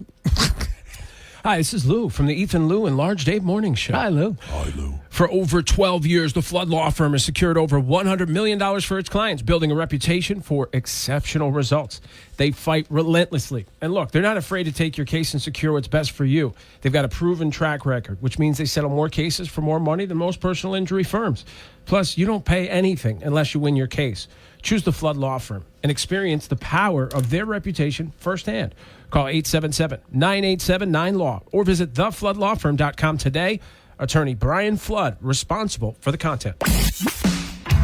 Hi, this is Lou from the Ethan, Lou, and Large Dave Morning Show. Hi, Lou. Hi, Lou. For over 12 years, the Flood Law Firm has secured over $100 million for its clients, building a reputation for exceptional results. They fight relentlessly. And look, they're not afraid to take your case and secure what's best for you. They've got a proven track record, which means they settle more cases for more money than most personal injury firms. Plus, you don't pay anything unless you win your case. Choose the Flood Law Firm and experience the power of their reputation firsthand. Call 877-987-9LAW or visit thefloodlawfirm.com today. Attorney Brian Flood, responsible for the content.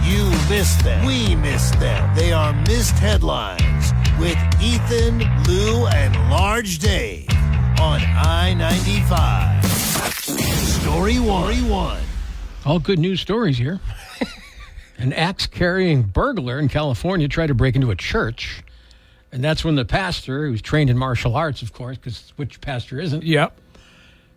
You missed them. We missed them. They are missed headlines with Ethan, Lou, and Large Dave on I-95. Story one. All good news stories here. An axe-carrying burglar in California tried to break into a church, and that's when the pastor, who's trained in martial arts, of course, because which pastor isn't, Yep.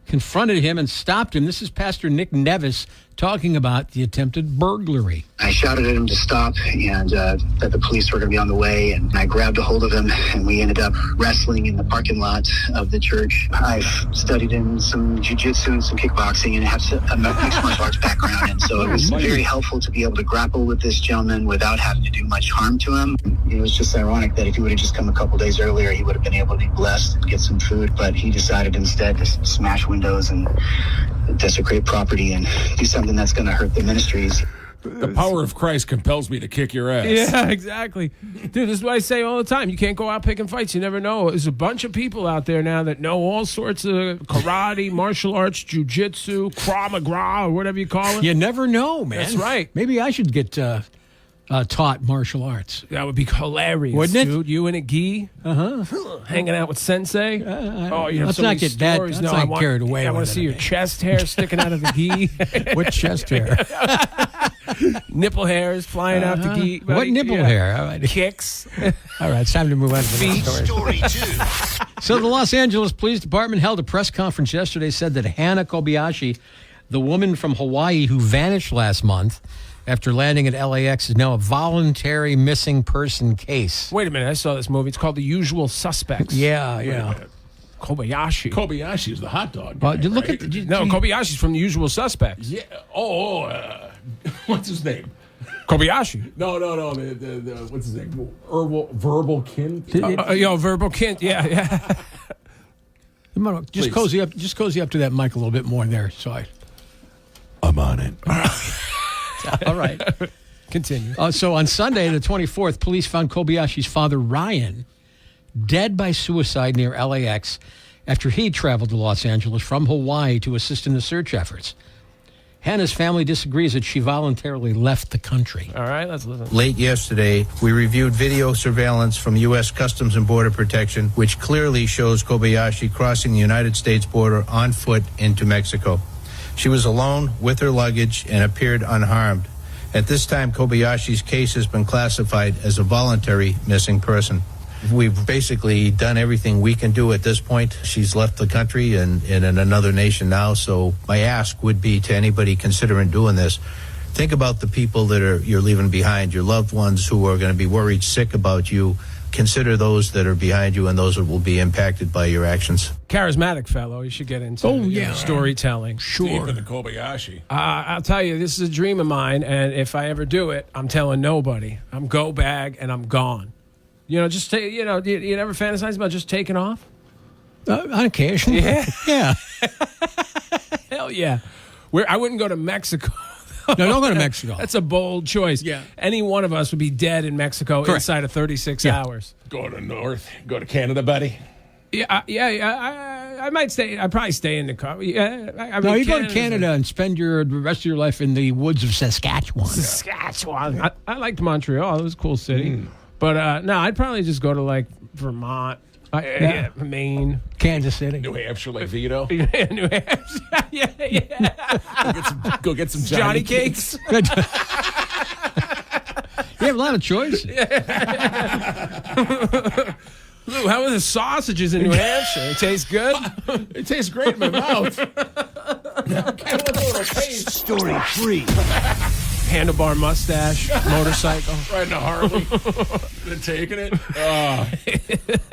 confronted him and stopped him. This is Pastor Nick Nevis talking about the attempted burglary. I shouted at him to stop and that the police were going to be on the way, and I grabbed a hold of him, and we ended up wrestling in the parking lot of the church. I've studied in some jiu-jitsu and some kickboxing and have a mixed martial arts background, and so it was very helpful to be able to grapple with this gentleman without having to do much harm to him. It was just ironic that if he would have just come a couple days earlier, he would have been able to be blessed and get some food, but he decided instead to smash windows and desecrate property and do something that's going to hurt the ministries. The power of Christ compels me to kick your ass. Yeah, exactly. Dude, this is what I say all the time. You can't go out picking fights. You never know. There's a bunch of people out there now that know all sorts of karate, martial arts, jiu-jitsu, Krav Maga, or whatever you call it. You never know, man. That's right. Maybe I should get taught martial arts. That would be hilarious, Wouldn't it? dude. You in a gi, hanging out with Sensei. Oh, you have let's so not many get that- stories. let's No, not I want, carried away I want with to it, see your okay. chest hair sticking out of the gi, What chest hair? nipple hairs flying out the gi. What nipple hair? All right. Kicks. All right, it's time to move on to the next story. Story two. So the Los Angeles Police Department held a press conference yesterday, said that Hannah Kobayashi, the woman from Hawaii who vanished last month after landing at LAX, is now a voluntary missing person case. Wait a minute. I saw this movie. It's called The Usual Suspects. Yeah. Kobayashi. Kobayashi is the hot dog guy, Look right? at No, Kobayashi's from The Usual Suspects. Yeah. What's his name? Kobayashi. No. The what's his name? Verbal kin. Verbal Kint. Yeah. Just cozy up to that mic a little bit more there. So I'm on it. all right. Continue. So on Sunday, the 24th, police found Kobayashi's father, Ryan, dead by suicide near LAX after he traveled to Los Angeles from Hawaii to assist in the search efforts. Hannah's family disagrees that she voluntarily left the country. All right, let's listen. Late yesterday, we reviewed video surveillance from U.S. Customs and Border Protection, which clearly shows Kobayashi crossing the United States border on foot into Mexico. She was alone with her luggage and appeared unharmed. At this time, Kobayashi's case has been classified as a voluntary missing person. We've basically done everything we can do at this point. She's left the country and in another nation now, so my ask would be to anybody considering doing this, Think about the people that you're leaving behind, your loved ones who are going to be worried sick about you. Consider those that are behind you and those that will be impacted by your actions. Charismatic fellow. You should get into storytelling. Deep in the Kobayashi. I'll tell you, this is a dream of mine, and if I ever do it, I'm telling nobody. I'm go bag and I'm gone. Just take. You never fantasize about just taking off? On occasion. Yeah. Yeah. Hell yeah. I wouldn't go to Mexico. No, don't go to Mexico. That's a bold choice. Yeah. Any one of us would be dead in Mexico inside of 36 hours. Go to North. Go to Canada, buddy. Yeah. I might stay. I'd probably stay in the car. Yeah. No, you go to Canada and spend the rest of your life in the woods of Saskatchewan. Saskatchewan. I liked Montreal. It was a cool city. But no, I'd probably just go to like Vermont, Maine, Kansas City, New Hampshire, like Vito. New Hampshire. Yeah. Go get some Johnny cakes. You have a lot of choices. Lou, how are the sausages in New Hampshire? It tastes good? It tastes great in my mouth. Story 3. Handlebar mustache, motorcycle. Riding a Harley. Then taking it.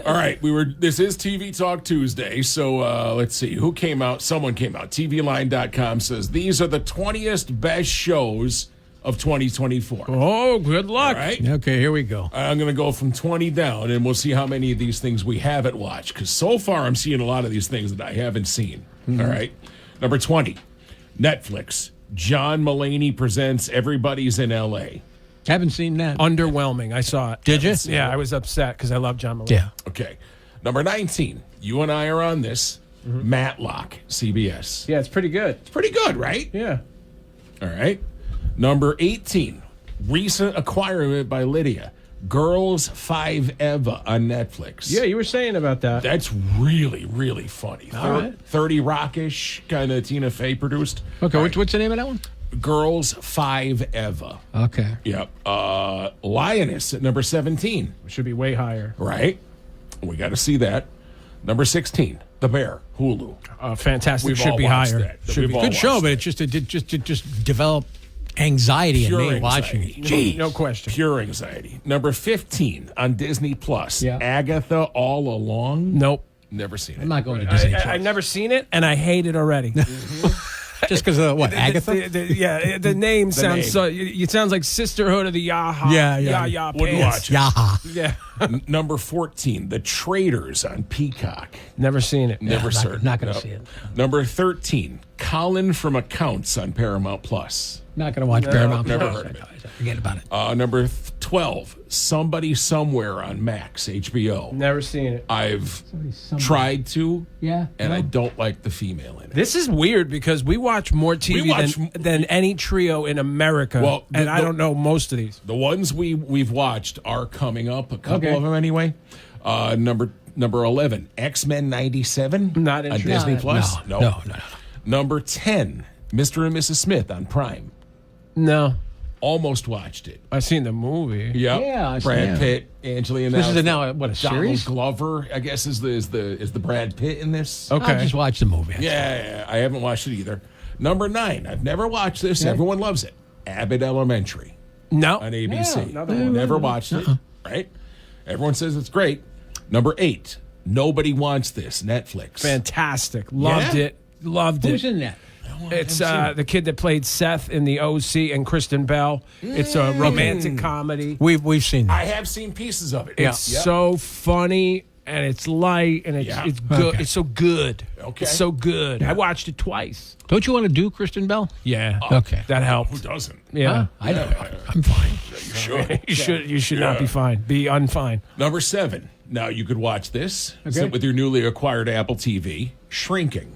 All right. This is TV Talk Tuesday. So let's see. Who came out? Someone came out. TVLine.com says these are the 20th best shows of 2024. Oh, good luck. All right. Okay, here we go. I'm going to go from 20 down, and we'll see how many of these things we haven't watched. Because so far, I'm seeing a lot of these things that I haven't seen. All right. Number 20, Netflix. John Mulaney presents Everybody's in L.A. Haven't seen that. Underwhelming. I saw it. Did you? Yeah, I was upset because I love John Mulaney. Yeah. Okay. Number 19, you and I are on this. Matlock, CBS. Yeah, it's pretty good. It's pretty good, right? Yeah. All right. Number 18, recent acquirement by Lydia. Girls 5 Eva on Netflix. Yeah, you were saying about that. That's really, really funny. All right. 30 Rockish, kind of Tina Fey produced. Okay, All right. what's the name of that one? Girls 5 Eva. Okay. Yep. Lioness at number 17. Should be way higher. Right. We got to see that. Number 16, The Bear, Hulu. Fantastic. We've should all be watched higher. that. Should We've be. all Good show, watched but that. it just developed anxiety in Pure me anxiety. watching it. Gee, no question. Pure anxiety. Number 15 on Disney Plus. Yeah. Agatha All Along. Nope. Never seen it. I'm not going to Disney Plus. I've never seen it, and I hate it already. Just because of what, Agatha? The name sounds name. so. It sounds like Sisterhood of the Yaha. Yeah. Yah Wouldn't pants. watch it. Yaha. Yeah. Number 14, The Traitors on Peacock. Never seen it. Never not- certain. not gonna No. see it. Number 13, Colin from Accounts on Paramount Plus. Not going to watch Paramount. never Plus. heard of it. Forget about it. Number 12, Somebody Somewhere on Max, HBO. Never seen it. I've tried to, Yeah. and no. I don't like the female in it. This is weird because we watch more TV than any trio in America, Well, and I don't know most of these. The ones we've watched are coming up, a couple Okay. of them anyway. Number 11, X-Men 97 Not on interested. Disney No, Plus. no. Number 10, Mr. and Mrs. Smith on Prime. No, Almost watched it. I've seen the movie. Yep. Yeah, I see Brad that. Pitt, Angelina. This is Jolie, now, what, a Donald series? Glover, I guess, is the Brad Pitt in this. Okay. I'll just watch the movie. Yeah, I haven't watched it either. Number 9, I've never watched this. Yeah. Everyone loves it. Abbott Elementary No. on ABC. Yeah, another one. Never watched it. Right? Everyone says it's great. Number 8, Nobody Wants This. Netflix. Fantastic. Loved Yeah? it. Loved it. Who's in that? It's the kid that played Seth in the OC and Kristen Bell. It's a romantic comedy. We've seen that. I have seen pieces of it. It's Yep. so funny and it's light and it's Yeah. it's good. Okay. It's so good. Okay. It's so good. I watched it twice. Don't you want to do Kristen Bell? Yeah. Okay. That Who helped. doesn't? Yeah. I don't. I'm fine. You should. You should not be fine. Be unfine. Number 7. Now you could watch this. Okay. Sit with your newly acquired Apple TV. Shrinking.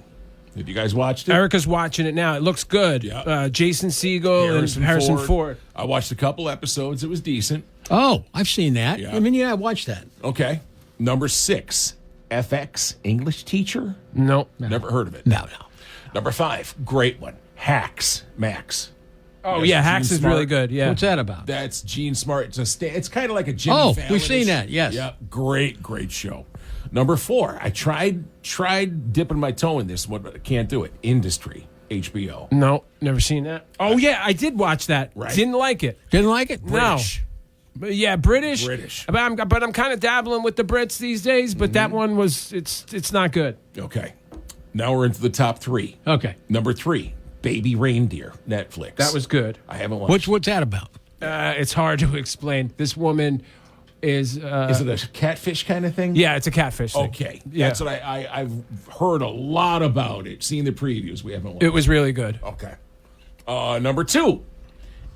Have you guys watched it? Erica's watching it now. It looks good. Yeah. Jason Segel and Harrison Ford. I watched a couple episodes. It was decent. Oh, I've seen that. Yeah. I mean, yeah, I watched that. Okay. Number 6. FX English Teacher. No. Never heard of it. No. Number 5. Great one. Hacks. Max. Oh, Yes, yeah. Gene Hacks is Smart. really good. Yeah. What's that about? That's Gene Smart. It's kind of like a Jimmy Oh, Fallon-ish. we've seen that, yes. Yeah, great show. Number 4, I tried dipping my toe in this one, but I can't do it. Industry, HBO. No, never seen that. Oh, yeah, I did watch that. Right. Didn't like it. Didn't like it? British. No. But yeah, British. British. But I'm kind of dabbling with the Brits these days, but that one it's not good. Okay. Now we're into the top 3. Okay. Number 3, Baby Reindeer, Netflix. That was good. I haven't watched. What's that about? It's hard to explain. This woman is... Is it a catfish kind of thing? yeah, it's a catfish thing. Okay. Yeah. That's what I've heard a lot about it. Seen the previews. We haven't watched It was really good. Okay. Number 2,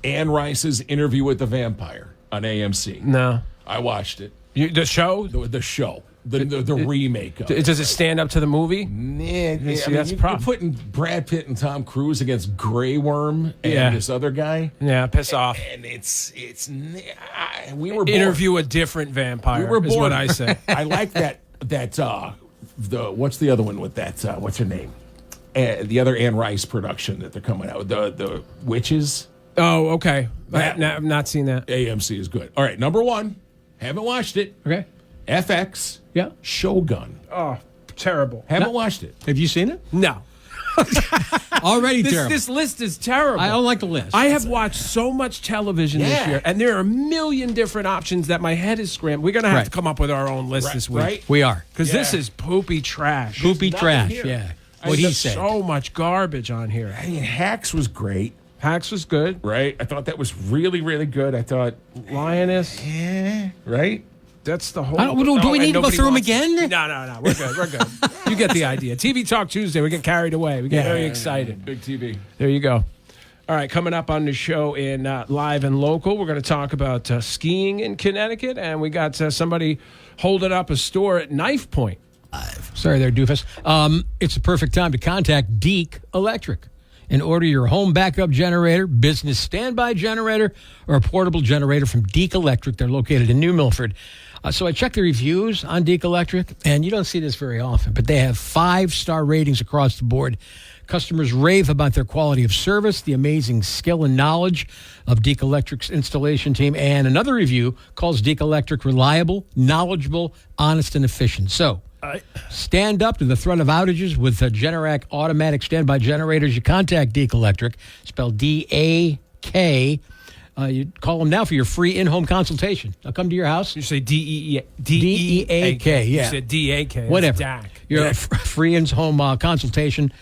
Anne Rice's Interview with the Vampire on AMC. No. I watched it. The show? The show. The remake of it. Does it stand up to the movie? Yeah, See, that's the you're problem. putting Brad Pitt and Tom Cruise against Grey Worm and Yeah. this other guy. Yeah, piss off. And we were bored. Interview a different vampire. We were is bored. what I say. I like that what's the other one with that what's her name? The other Anne Rice production that they're coming out with, the Witches. Oh, okay. That- I've not seen that. AMC is good. All right, number 1. Haven't watched it. Okay. FX. Yeah. Shogun. Oh, terrible. Haven't watched it. Have you seen it? No. Already terrible. This list is terrible. I don't like the list. I have watched so much television this Yeah. year, and there are a million different options that my head is scrambled. We're going to have Right. to come up with our own list this week. Right? We are. Because this Yeah. is poopy trash. Poopy nothing trash, here. yeah. I What he got said. so much garbage on here. I mean, Hacks was great, Hacks was good. right? I thought that was really, really good. I thought, Lioness. right? That's the whole. Do we and need to go nobody through them wants- again? No. We're good. We're good. You get the idea. TV Talk Tuesday. We get carried away. We get very excited. Big TV. There you go. All right, coming up on the show in Live and Local, we're going to talk about skiing in Connecticut, and we got somebody holding up a store at Knife Point. Sorry there, doofus. It's the perfect time to contact Deke Electric and order your home backup generator, business standby generator, or a portable generator from Deke Electric. They're located in New Milford. So I checked the reviews on Deke Electric, and you don't see this very often, but they have 5-star ratings across the board. Customers rave about their quality of service, the amazing skill and knowledge of Deke Electric's installation team, and another review calls Deke Electric reliable, knowledgeable, honest, and efficient. So stand up to the threat of outages with Generac automatic standby generators. You contact Deke Electric, spelled D-A-K. You call them now for your free in-home consultation. They'll come to your house. You say D-E-A-K. D-E-A-K, yeah. You said D-A-K. That's Whatever. DAC. Your free in-home consultation.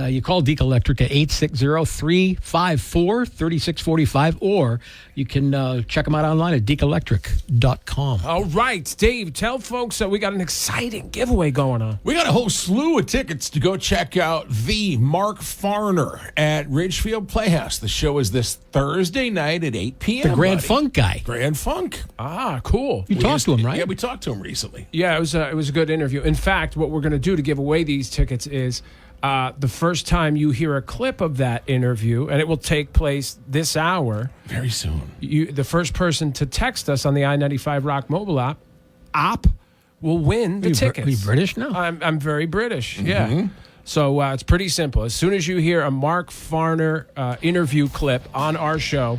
You call Deke Electric at 860-354-3645, or you can check them out online at dekeelectric.com. All right, Dave, tell folks that we got an exciting giveaway going on. We got a whole slew of tickets to go check out the Mark Farner at Ridgefield Playhouse. The show is this Thursday night at 8 p.m. The Grand buddy. Funk guy. Grand Funk. Ah, cool. You talked to him, right? Yeah, we talked to him recently. Yeah, it was a good interview. In fact, what we're going to do to give away these tickets is the first time you hear a clip of that interview, and it will take place this hour, Very soon. the first person to text us on the I-95 Rock mobile app will win the tickets. Are you British? No. I'm very British, yeah. So it's pretty simple. As soon as you hear a Mark Farner interview clip on our show,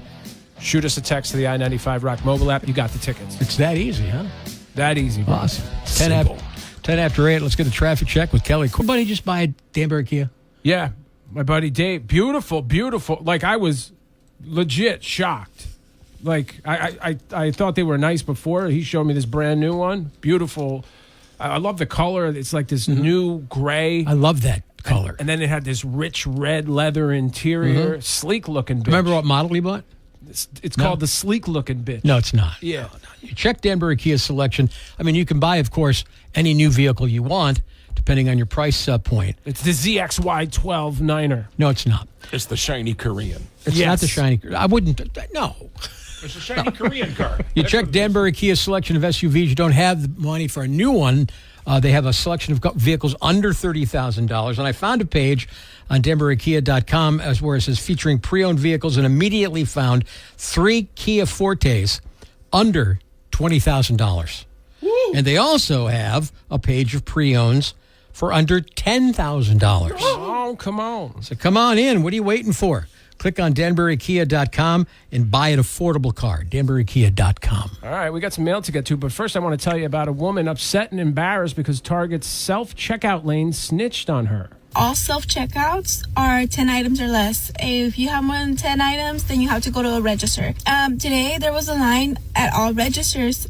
shoot us a text to the I-95 Rock mobile app. You got the tickets. It's that easy, huh? That easy, bro. Awesome. Simple. 10 after 8. Let's get a traffic check with Kelly. Buddy, just buy Danbury Kia. Yeah, my buddy Dave. Beautiful, beautiful. Like, I was legit shocked. Like, I thought they were nice before. He showed me this brand new one. Beautiful. I love the color. It's like this new gray. I love that color. And then it had this rich red leather interior. Sleek looking bitch. Remember what model you bought? It's called the sleek looking bitch. No, it's not. Yeah. You check Danbury Kia's selection. I mean, you can buy, of course, any new vehicle you want, depending on your price point. It's the ZXY12 Niner. No, it's not. It's the shiny Korean. It's Yes. not the shiny. I wouldn't. No. It's the shiny Korean car. You check Danbury Kia's selection of SUVs. You don't have the money for a new one. They have a selection of vehicles under $30,000. And I found a page on DanburyKia.com where it says featuring pre-owned vehicles, and immediately found 3 Kia Fortes under $20,000. And they also have a page of pre-owns for under $10,000. Oh, come on. So come on in. What are you waiting for? Click on DanburyKia.com and buy an affordable car. DanburyKia.com. All right, we got some mail to get to, but first I want to tell you about a woman upset and embarrassed because Target's self-checkout lane snitched on her. all self-checkouts are 10 items or less. If you have more than 10 items, then you have to go to a register. Today, there was a line at all registers,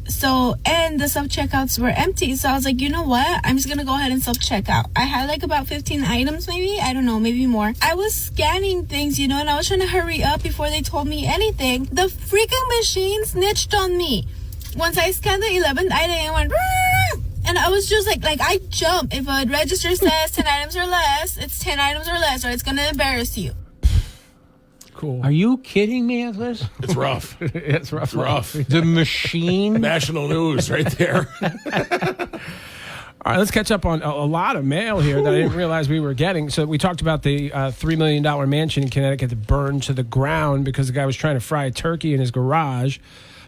and the self-checkouts were empty. So I was like, you know what? I'm just going to go ahead and self-checkout. I had like about 15 items maybe. I don't know, maybe more. I was scanning things, and I was trying to hurry up before they told me anything. The freaking machine snitched on me. Once I scanned the 11th item, it went... And I was just like I jump. If a register says 10 items or less, it's 10 items or less, or it's going to embarrass you. Cool. Are you kidding me, Liz? It's rough. It's rough. It's rough. The machine. National news right there. All right, let's catch up on a lot of mail here that I didn't realize we were getting. So we talked about the $3 million mansion in Connecticut that burned to the ground because the guy was trying to fry a turkey in his garage.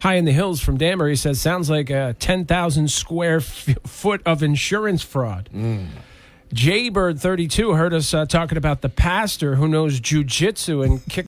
High in the Hills from Danbury says, sounds like a 10,000 square foot of insurance fraud. Jaybird 32 heard us talking about the pastor who knows jujitsu and kick